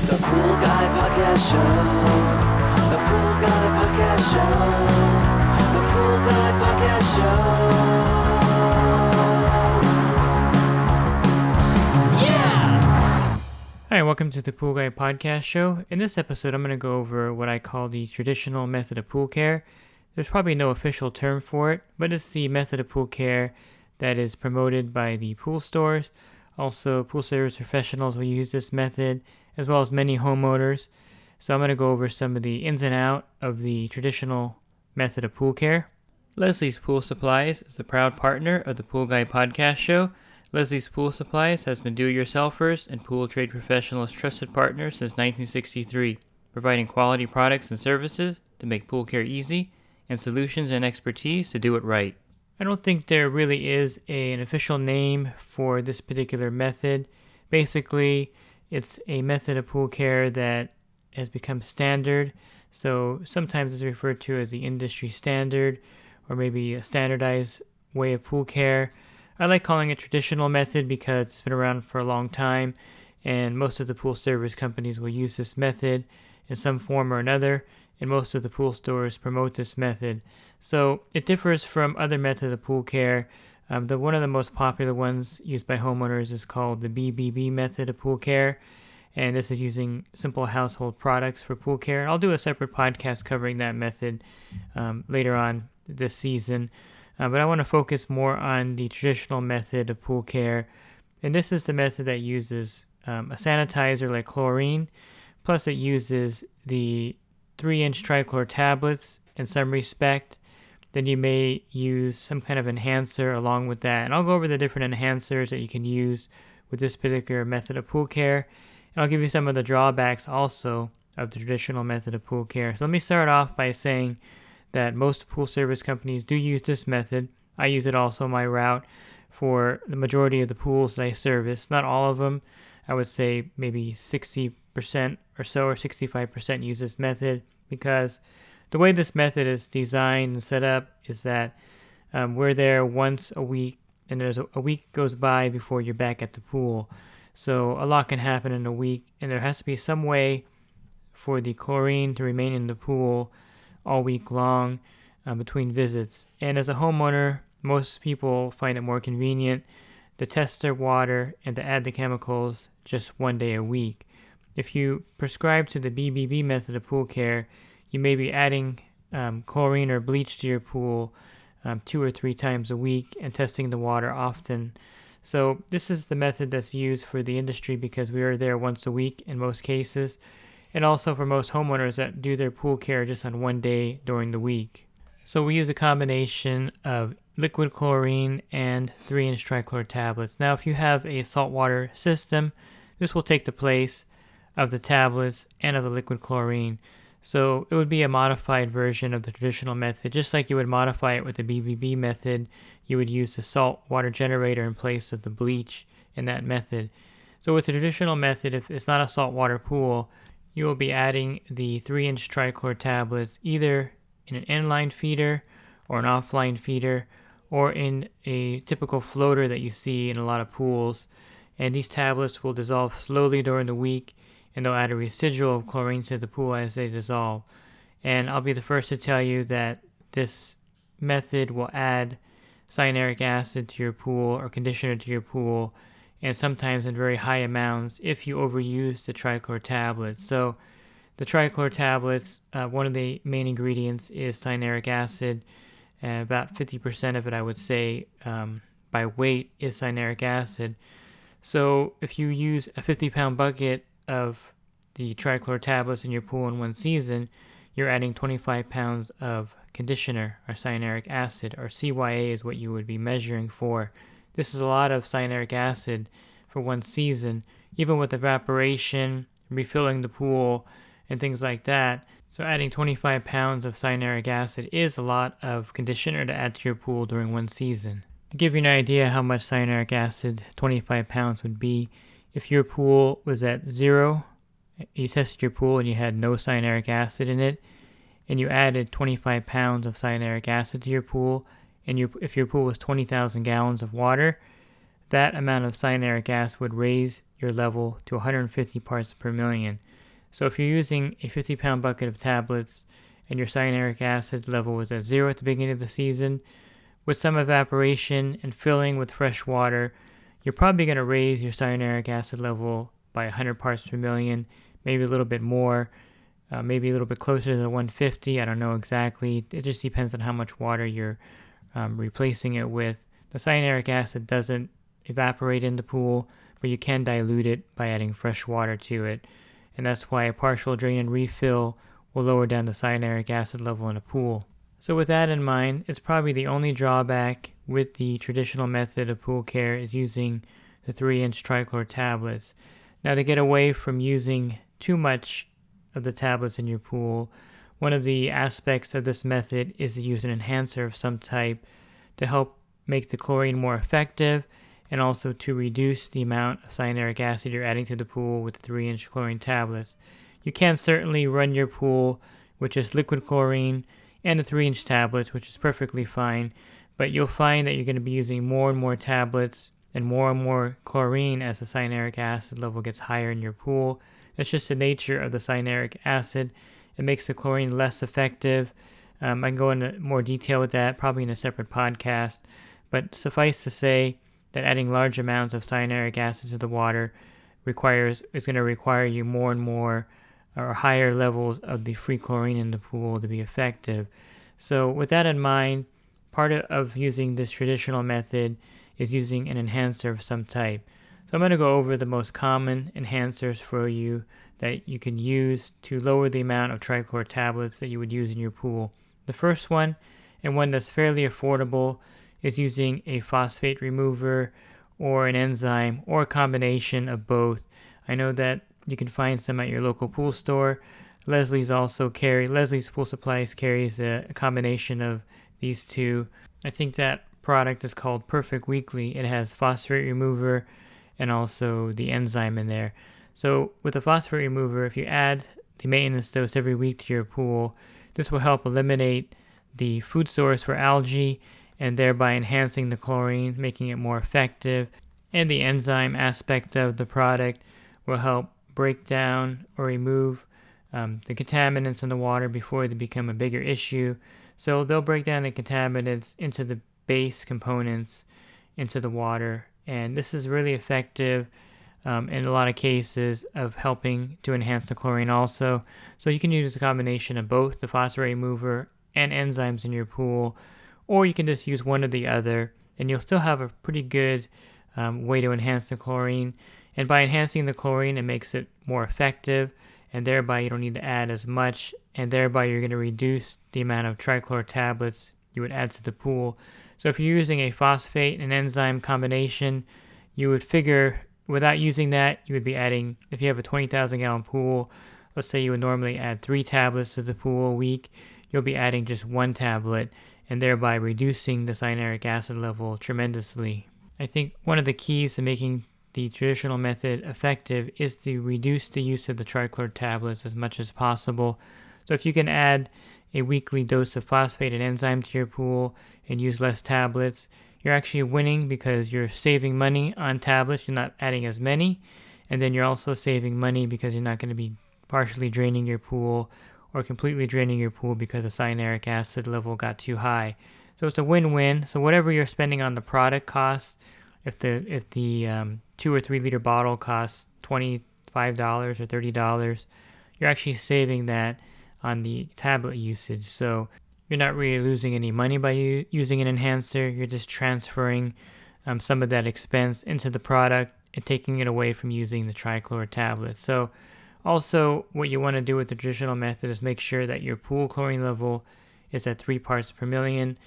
The Pool Guy Podcast Show. The Pool Guy Podcast Show. The Pool Guy Podcast Show. Yeah! Hi, welcome to the Pool Guy Podcast Show. In this episode, I'm going to go over what I call the traditional method of pool care. There's probably no official term for it, but it's the method of pool care that is promoted by the pool stores. Also, pool service professionals will use this method, as well as many homeowners. So I'm going to go over some of the ins and outs of the traditional method of pool care. Leslie's Pool Supplies is a proud partner of the Pool Guy Podcast Show. Leslie's Pool Supplies has been do-it-yourselfers and pool trade professionals' trusted partner since 1963, providing quality products and services to make pool care easy and solutions and expertise to do it right. I don't think there really is an official name for this particular method. Basically, it's a method of pool care that has become standard. So sometimes it's referred to as the industry standard or maybe a standardized way of pool care. I like calling it traditional method because it's been around for a long time and most of the pool service companies will use this method in some form or another, and most of the pool stores promote this method. So it differs from other methods of pool care. One of the most popular ones used by homeowners is called the BBB method of pool care, and this is using simple household products for pool care. I'll do a separate podcast covering that method later on this season, but I want to focus more on the traditional method of pool care, and this is the method that uses a sanitizer like chlorine, plus it uses the 3-inch Tri-Chlor tablets in some respect. Then you may use some kind of enhancer along with that. And I'll go over the different enhancers that you can use with this particular method of pool care. And I'll give you some of the drawbacks also of the traditional method of pool care. So let me start off by saying that most pool service companies do use this method. I use it also on my route for the majority of the pools that I service. Not all of them. I would say maybe 60% or so, or 65% use this method, because the way this method is designed and set up is that we're there once a week, and there's a week goes by before you're back at the pool. So a lot can happen in a week, and there has to be some way for the chlorine to remain in the pool all week long between visits. And as a homeowner, most people find it more convenient to test their water and to add the chemicals just one day a week. If you prescribe to the BBB method of pool care, you may be adding chlorine or bleach to your pool 2 or 3 times a week and testing the water often. So this is the method that's used for the industry because we are there once a week in most cases, and also for most homeowners that do their pool care just on one day during the week. So we use a combination of liquid chlorine and 3-inch Tri-Chlor tablets. Now if you have a saltwater system, this will take the place of the tablets and of the liquid chlorine. So it would be a modified version of the traditional method. Just like you would modify it with the BBB method, you would use the Saltwater Generator in place of the bleach in that method. So with the traditional method, if it's not a saltwater pool, you will be adding the 3-inch Tri-Chlor tablets either in an inline feeder or an offline feeder, or in a typical floater that you see in a lot of pools. And these tablets will dissolve slowly during the week, and they'll add a residual of chlorine to the pool as they dissolve. And I'll be the first to tell you that this method will add cyanuric acid to your pool or conditioner to your pool, and sometimes in very high amounts if you overuse the Tri-Chlor tablets. So the Tri-Chlor tablets, one of the main ingredients is cyanuric acid. About 50% of it, I would say, by weight is cyanuric acid. So if you use a 50-pound bucket of the Tri-Chlor tablets in your pool in one season, you're adding 25 pounds of conditioner or cyanuric acid, or CYA is what you would be measuring for. This is a lot of cyanuric acid for one season, even with evaporation, refilling the pool, and things like that. So adding 25 pounds of cyanuric acid is a lot of conditioner to add to your pool during one season. To give you an idea how much cyanuric acid 25 pounds would be, if your pool was at 0, you tested your pool and you had no cyanuric acid in it, and you added 25 pounds of cyanuric acid to your pool, and if your pool was 20,000 gallons of water, that amount of cyanuric acid would raise your level to 150 parts per million. So if you're using a 50-pound bucket of tablets and your cyanuric acid level was at 0 at the beginning of the season, with some evaporation and filling with fresh water, you're probably going to raise your cyanuric acid level by 100 parts per million, maybe a little bit more, maybe a little bit closer to the 150. I don't know exactly. It just depends on how much water you're replacing it with. The cyanuric acid doesn't evaporate in the pool, but you can dilute it by adding fresh water to it. And that's why a partial drain and refill will lower down the cyanuric acid level in a pool. So with that in mind, it's probably the only drawback with the traditional method of pool care is using the 3-inch Tri-Chlor tablets. Now, to get away from using too much of the tablets in your pool, one of the aspects of this method is to use an enhancer of some type to help make the chlorine more effective and also to reduce the amount of cyanuric acid you're adding to the pool with the 3-inch chlorine tablets. You can certainly run your pool with just liquid chlorine and the 3-inch tablets, which is perfectly fine, but you'll find that you're going to be using more and more tablets and more chlorine as the cyanuric acid level gets higher in your pool. That's just the nature of the cyanuric acid. It makes the chlorine less effective. I can go into more detail with that, probably in a separate podcast, but suffice to say that adding large amounts of cyanuric acid to the water is going to require you more and more or higher levels of the free chlorine in the pool to be effective. So with that in mind, part of using this traditional method is using an enhancer of some type. So I'm going to go over the most common enhancers for you that you can use to lower the amount of Tri-Chlor tablets that you would use in your pool. The first one, and one that's fairly affordable, is using a phosphate remover or an enzyme or a combination of both. I know that you can find some at your local pool store. Leslie's Pool Supplies carries a combination of these two. I think that product is called Perfect Weekly. It has Phosphate Remover and also the enzyme in there. So with the Phosphate Remover, if you add the maintenance dose every week to your pool, this will help eliminate the food source for algae and thereby enhancing the chlorine, making it more effective. And the enzyme aspect of the product will help break down or remove the contaminants in the water before they become a bigger issue. So they'll break down the contaminants into the base components into the water, and this is really effective in a lot of cases of helping to enhance the chlorine also. So you can use a combination of both the phosphate remover and enzymes in your pool, or you can just use one or the other, and you'll still have a pretty good way to enhance the chlorine. And by enhancing the chlorine, it makes it more effective, and thereby you don't need to add as much, and thereby you're going to reduce the amount of Tri-Chlor tablets you would add to the pool. So if you're using a phosphate and enzyme combination, you would figure without using that, you would be adding, if you have a 20,000 gallon pool, let's say you would normally add 3 tablets to the pool a week, you'll be adding just 1 tablet, and thereby reducing the cyanuric acid level tremendously. I think one of the keys to making the traditional method effective is to reduce the use of the Tri-Chlor tablets as much as possible. So if you can add a weekly dose of phosphate and enzyme to your pool and use less tablets, you're actually winning because you're saving money on tablets. You're not adding as many, and then you're also saving money because you're not going to be partially draining your pool or completely draining your pool because the cyanuric acid level got too high. So it's a win-win. So whatever you're spending on the product costs, if the 2 or 3 liter bottle costs $25 or $30, you're actually saving that on the tablet usage. So you're not really losing any money by using an enhancer. You're just transferring some of that expense into the product and taking it away from using the Tri-Chlor tablet. So also what you want to do with the traditional method is make sure that your pool chlorine level is at 3 parts per million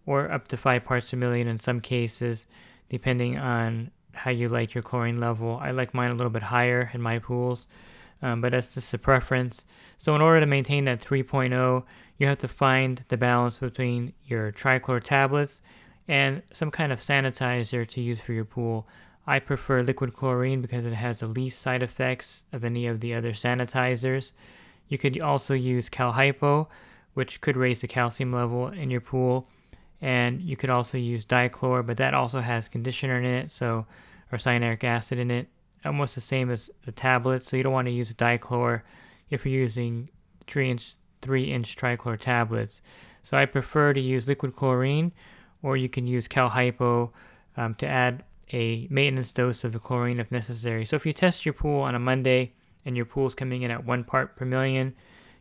or up to 5 parts per million in some cases, depending on how you like your chlorine level. I like mine a little bit higher in my pools, but that's just a preference. So in order to maintain that 3.0, you have to find the balance between your Tri-Chlor tablets and some kind of sanitizer to use for your pool. I prefer liquid chlorine because it has the least side effects of any of the other sanitizers. You could also use Cal Hypo, which could raise the calcium level in your pool. And you could also use Tri-Chlor, but that also has conditioner in it, or cyanuric acid in it, almost the same as the tablets. So you don't want to use Tri-Chlor if you're using 3-inch Tri-Chlor tablets. So I prefer to use liquid chlorine, or you can use Cal Hypo to add a maintenance dose of the chlorine if necessary. So if you test your pool on a Monday and your pool's coming in at 1 part per million,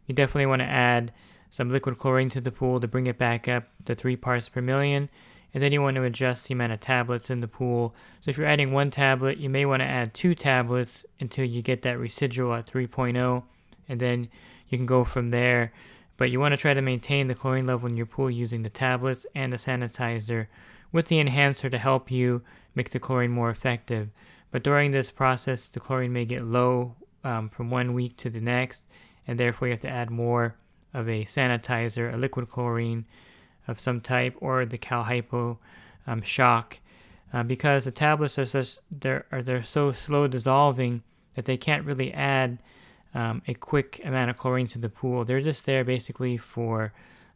you definitely want to add some liquid chlorine to the pool to bring it back up to 3 parts per million. And then you want to adjust the amount of tablets in the pool. So if you're adding 1 tablet, you may want to add 2 tablets until you get that residual at 3.0, and then you can go from there. But you want to try to maintain the chlorine level in your pool using the tablets and the sanitizer with the enhancer to help you make the chlorine more effective. But during this process, the chlorine may get low from 1 week to the next, and therefore you have to add more of a sanitizer, a liquid chlorine of some type, or the Cal Hypo shock, because the tablets they're so slow dissolving that they can't really add a quick amount of chlorine to the pool. They're just there basically for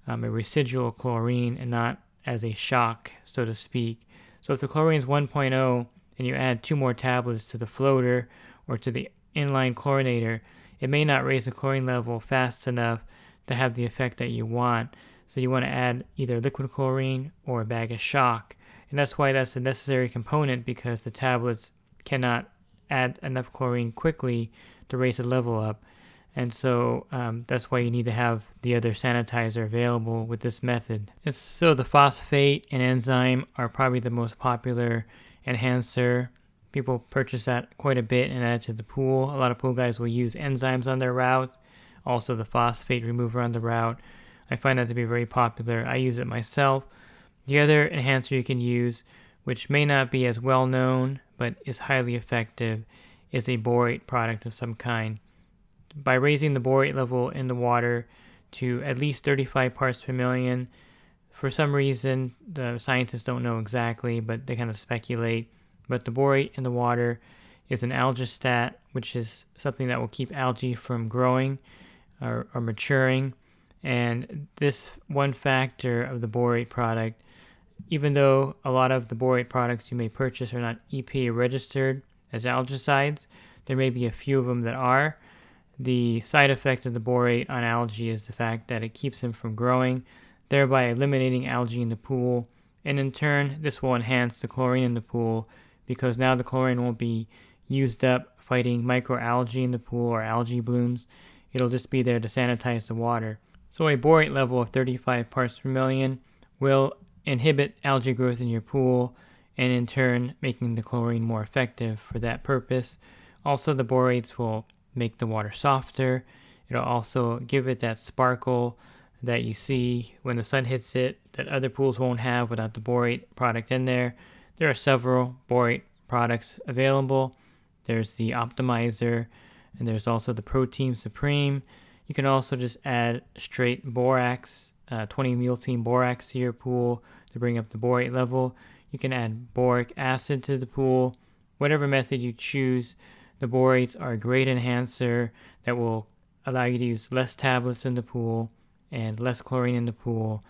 a residual chlorine and not as a shock, so to speak. So if the chlorine is 1.0 and you add 2 more tablets to the floater or to the inline chlorinator, it may not raise the chlorine level fast enough to have the effect that you want. So you want to add either liquid chlorine or a bag of shock. And that's why that's a necessary component, because the tablets cannot add enough chlorine quickly to raise the level up. And so that's why you need to have the other sanitizer available with this method. And so the phosphate and enzyme are probably the most popular enhancer. People purchase that quite a bit and add it to the pool. A lot of pool guys will use enzymes on their route, also the phosphate remover on the route. I find that to be very popular. I use it myself. The other enhancer you can use, which may not be as well known but is highly effective, is a borate product of some kind. By raising the borate level in the water to at least 35 parts per million, for some reason the scientists don't know exactly, but they kind of speculate, but the borate in the water is an algistat, which is something that will keep algae from growing or maturing. And this one factor of the borate product, even though a lot of the borate products you may purchase are not EPA registered as algicides, there may be a few of them that are. The side effect of the borate on algae is the fact that it keeps them from growing, thereby eliminating algae in the pool. And in turn, this will enhance the chlorine in the pool, because now the chlorine won't be used up fighting microalgae in the pool or algae blooms. It'll just be there to sanitize the water. So a borate level of 35 parts per million will inhibit algae growth in your pool, and in turn making the chlorine more effective for that purpose. Also, the borates will make the water softer. It'll also give it that sparkle that you see when the sun hits it that other pools won't have without the borate product in there. There are several borate products available. There's the Optimizer, and there's also the Protein Supreme. You can also just add straight borax, 20 multein borax to your pool to bring up the borate level. You can add boric acid to the pool. Whatever method you choose, the borates are a great enhancer that will allow you to use less tablets in the pool and less chlorine in the pool,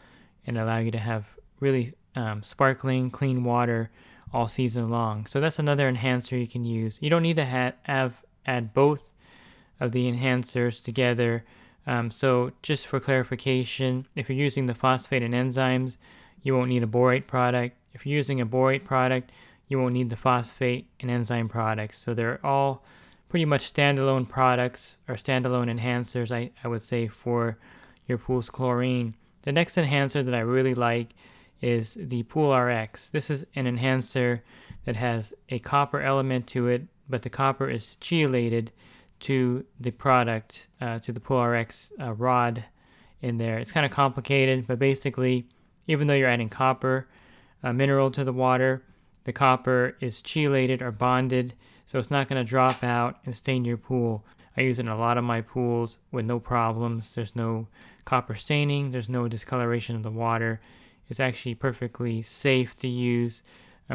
and allow you to have really sparkling, clean water all season long. So that's another enhancer you can use. You don't need to add both of the enhancers together. So just for clarification, if you're using the phosphate and enzymes, you won't need a borate product. If you're using a borate product, you won't need the phosphate and enzyme products. So they're all pretty much standalone products or standalone enhancers, I would say, for your pool's chlorine. The next enhancer that I really like is the PoolRX. This is an enhancer that has a copper element to it, but the copper is chelated to the product, to the PoolRX rod in there. It's kind of complicated, but basically, even though you're adding copper, mineral to the water, the copper is chelated or bonded, so it's not going to drop out and stain your pool. I use it in a lot of my pools with no problems. There's no copper staining. There's no discoloration of the water. It's actually perfectly safe to use.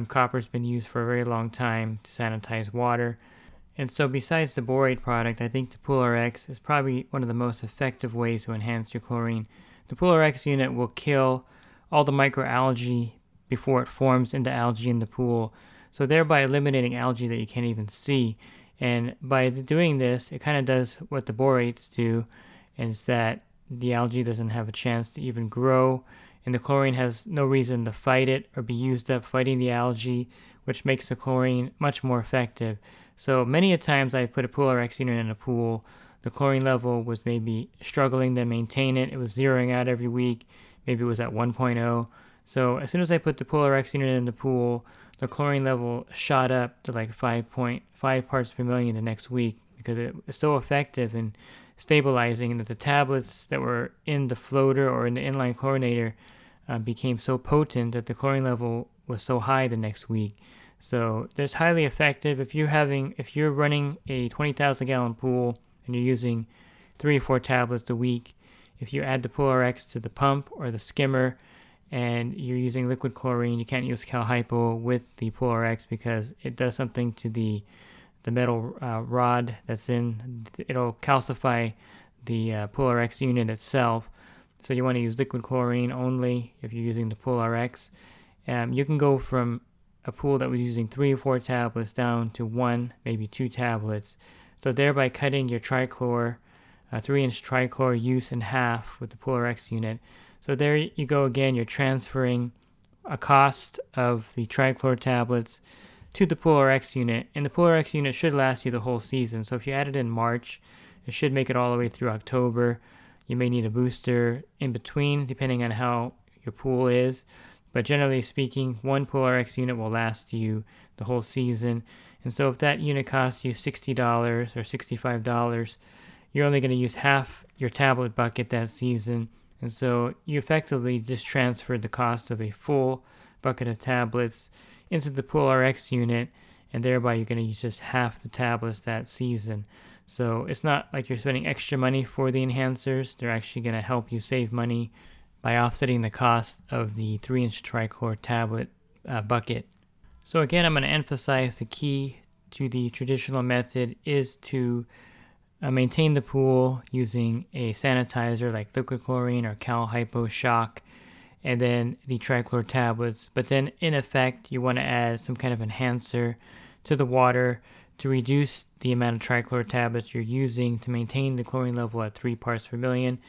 Copper's been used for a very long time to sanitize water. And so besides the borate product, I think the PoolRX is probably one of the most effective ways to enhance your chlorine. The PoolRX unit will kill all the microalgae before it forms into algae in the pool, so thereby eliminating algae that you can't even see. And by doing this, it kind of does what the borates do, and it's that the algae doesn't have a chance to even grow, and the chlorine has no reason to fight it or be used up fighting the algae, which makes the chlorine much more effective. So many a times I put a PoolRX unit in a pool, the chlorine level was maybe struggling to maintain it. It was zeroing out every week. Maybe it was at 1.0. So as soon as I put the PoolRX unit in the pool, the chlorine level shot up to like 5.5 parts per million the next week, because it was so effective in stabilizing, and that the tablets that were in the floater or in the inline chlorinator became so potent that the chlorine level was so high the next week. So that's highly effective. If you're running a 20,000 gallon pool and you're using 3 or 4 tablets a week, if you add the PoolRX to the pump or the skimmer and you're using liquid chlorine, you can't use CalHypo with the PoolRX because it does something to the metal rod that's in. It'll calcify the PoolRX unit itself. So you want to use liquid chlorine only if you're using the PoolRX. You can go from a pool that was using 3 or 4 tablets down to 1, maybe 2 tablets. So thereby cutting your Tri-Chlor, 3-inch Tri-Chlor use in half with the PoolRX unit. So there you go again, you're transferring a cost of the Tri-Chlor tablets to the PoolRX unit, and the PoolRX unit should last you the whole season. So if you add it in March, it should make it all the way through October. You may need a booster in between, depending on how your pool is. But generally speaking, one PoolRX unit will last you the whole season. And so if that unit costs you $60 or $65, you're only going to use half your tablet bucket that season. And so you effectively just transferred the cost of a full bucket of tablets into the PoolRX unit, and thereby you're going to use just half the tablets that season. So it's not like you're spending extra money for the enhancers. They're actually going to help you save money by offsetting the cost of the 3-inch Tri-Chlor tablet bucket. So again, I'm going to emphasize the key to the traditional method is to maintain the pool using a sanitizer like liquid chlorine or CalHypo shock, and then the Tri-Chlor tablets. But then in effect, you want to add some kind of enhancer to the water to reduce the amount of Tri-Chlor tablets you're using to maintain the chlorine level at 3 parts per million.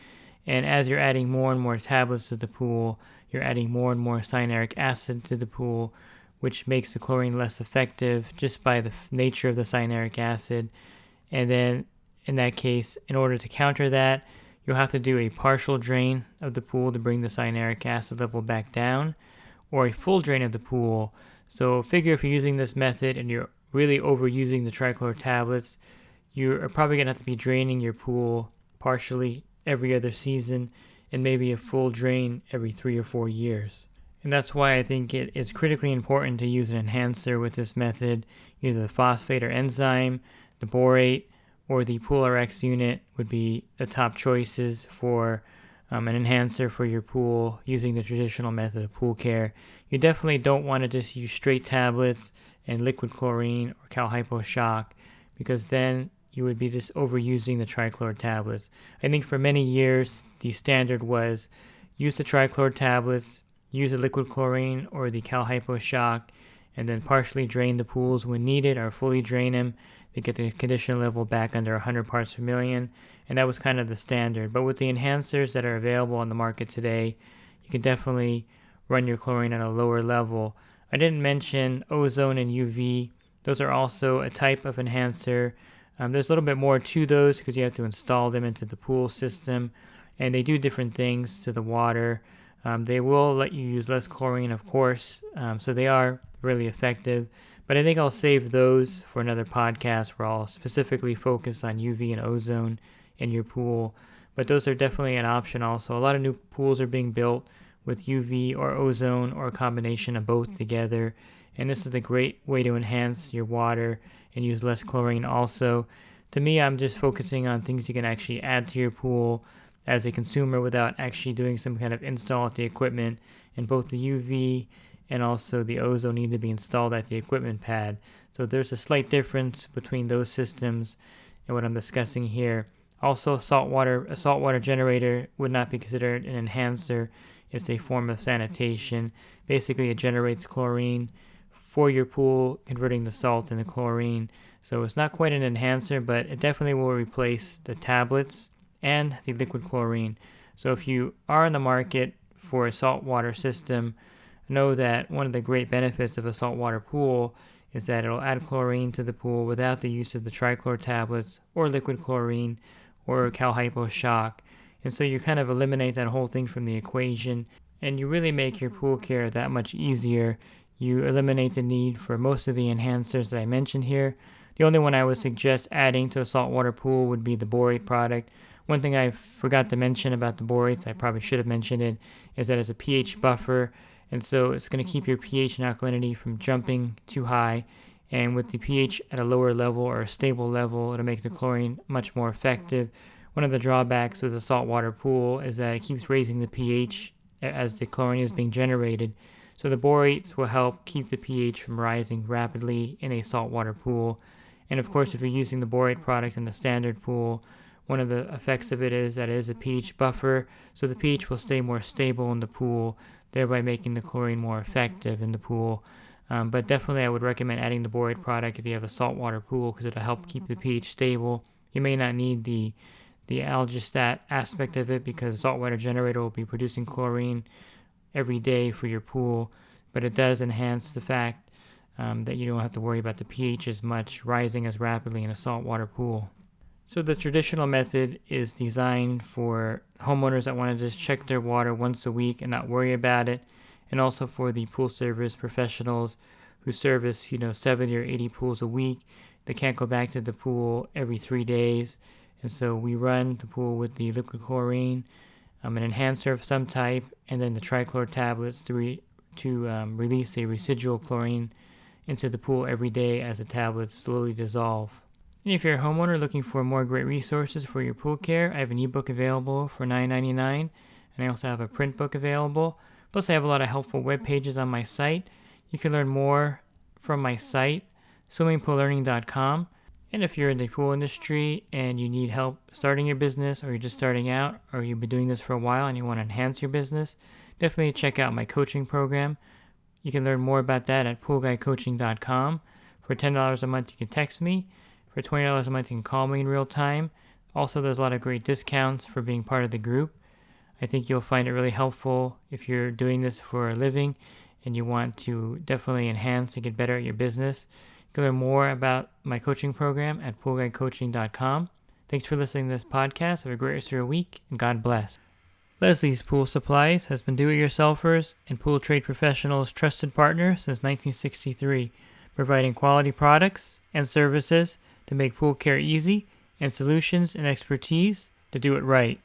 And as you're adding more and more tablets to the pool, you're adding more and more cyanuric acid to the pool, which makes the chlorine less effective just by the nature of the cyanuric acid. And then in that case, in order to counter that, you'll have to do a partial drain of the pool to bring the cyanuric acid level back down, or a full drain of the pool. So figure if you're using this method and you're really overusing the Tri-Chlor tablets, you're probably going to have to be draining your pool partially every other season, and maybe a full drain every 3 or 4 years. And that's why I think it is critically important to use an enhancer with this method. Either the phosphate or enzyme, the borate, or the PoolRX unit would be the top choices for an enhancer for your pool using the traditional method of pool care. You definitely don't want to just use straight tablets and liquid chlorine or CalHypo shock, because then you would be just overusing the Tri-Chlor tablets. I think for many years, the standard was use the Tri-Chlor tablets, use the liquid chlorine or the CalHypo shock, and then partially drain the pools when needed or fully drain them to get the condition level back under 100 parts per million. And that was kind of the standard. But with the enhancers that are available on the market today, you can definitely run your chlorine at a lower level. I didn't mention ozone and UV. Those are also a type of enhancer. There's a little bit more to those because you have to install them into the pool system, and they do different things to the water. They will let you use less chlorine, of course, so they are really effective. But I think I'll save those for another podcast where I'll specifically focus on UV and ozone in your pool. But those are definitely an option also. A lot of new pools are being built with UV or ozone or a combination of both together. And this is a great way to enhance your water and use less chlorine also. To me, I'm just focusing on things you can actually add to your pool as a consumer without actually doing some kind of install at the equipment. And both the UV and also the ozone need to be installed at the equipment pad. So there's a slight difference between those systems and what I'm discussing here. Also, a saltwater generator would not be considered an enhancer It's a form of sanitation. Basically, it generates chlorine for your pool, converting the salt into chlorine. So it's not quite an enhancer, but it definitely will replace the tablets and the liquid chlorine. So if you are in the market for a saltwater system, know that one of the great benefits of a saltwater pool is that it'll add chlorine to the pool without the use of the Tri-Chlor tablets or liquid chlorine or Cal-Hypo shock. And so you kind of eliminate that whole thing from the equation, and you really make your pool care that much easier. You eliminate the need for most of the enhancers that I mentioned here. The only one I would suggest adding to a saltwater pool would be the Borate product. One thing I forgot to mention about the borates, I probably should have mentioned it, is that it's a pH buffer, and so it's going to keep your pH and alkalinity from jumping too high. And with the pH at a lower level or a stable level, it'll make the chlorine much more effective. One of the drawbacks with a saltwater pool is that it keeps raising the pH as the chlorine is being generated. So the borates will help keep the pH from rising rapidly in a saltwater pool. And of course, if you're using the borate product in the standard pool, one of the effects of it is that it is a pH buffer, so the pH will stay more stable in the pool, thereby making the chlorine more effective in the pool. But definitely I would recommend adding the borate product if you have a saltwater pool, because it'll help keep the pH stable. You may not need the algistat aspect of it, because the Saltwater Generator will be producing chlorine every day for your pool, but it does enhance the fact that you don't have to worry about the pH as much rising as rapidly in a saltwater pool. So the traditional method is designed for homeowners that want to just check their water once a week and not worry about it, and also for the pool service professionals who service 70 or 80 pools a week. They can't go back to the pool every 3 days, and so we run the pool with the liquid chlorine, an enhancer of some type, and then the Tri-Chlor tablets to release a residual chlorine into the pool every day as the tablets slowly dissolve. And if you're a homeowner looking for more great resources for your pool care, I have an ebook available for $9.99, and I also have a print book available. Plus, I have a lot of helpful web pages on my site. You can learn more from my site, swimmingpoollearning.com. And if you're in the pool industry and you need help starting your business, or you're just starting out, or you've been doing this for a while and you want to enhance your business, definitely check out my coaching program. You can learn more about that at poolguycoaching.com. For $10 a month, you can text me. For $20 a month, you can call me in real time. Also, there's a lot of great discounts for being part of the group. I think you'll find it really helpful if you're doing this for a living and you want to definitely enhance and get better at your business. You can learn more about my coaching program at poolguycoaching.com. Thanks for listening to this podcast. Have a great rest of your week, and God bless. Leslie's Pool Supplies has been do-it-yourselfers and pool trade professionals' trusted partner since 1963, providing quality products and services to make pool care easy, and solutions and expertise to do it right.